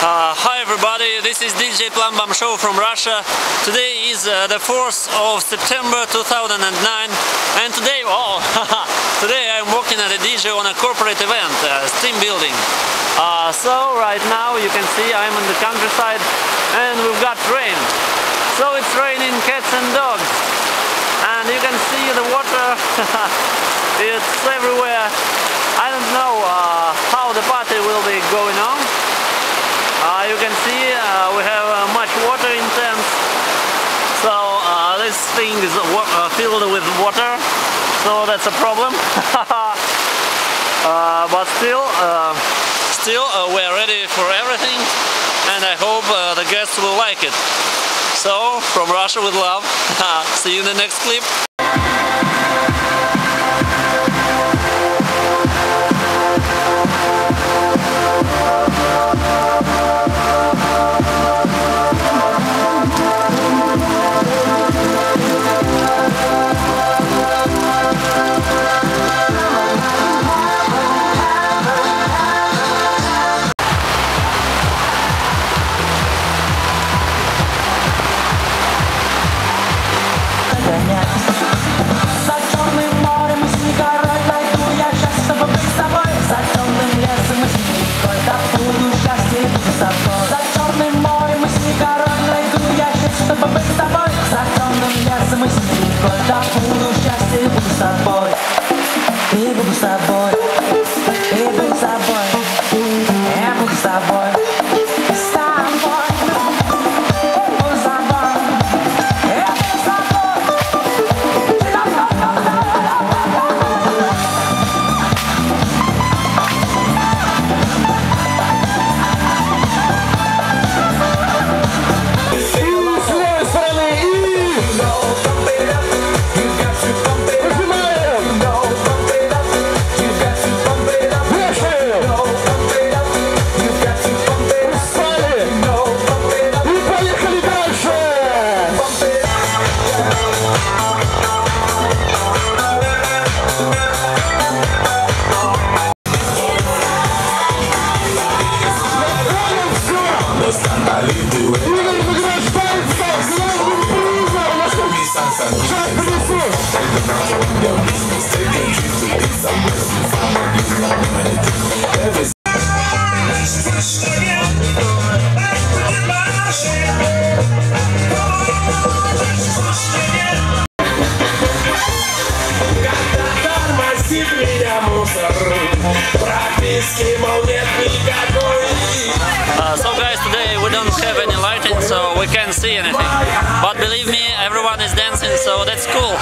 Hi everybody, this is DJ Plumbum Show from Russia. Today is the 4th of September 2009 and today, today I'm working at a DJ on a corporate event, team building. So right now you can see I'm in the countryside and we've got rain. So it's raining cats and dogs. And you can see the water, it's everywhere. I don't know how the party will be going on. You can see we have much water in tents, so this thing is filled with water, so that's a problem. But still we're ready for everything, and I hope the guests will like it. So, from Russia with love, see you in the next clip. So guys, today we don't have any lighting, so we can't see anything. But believe me, everyone is dancing, so that's cool.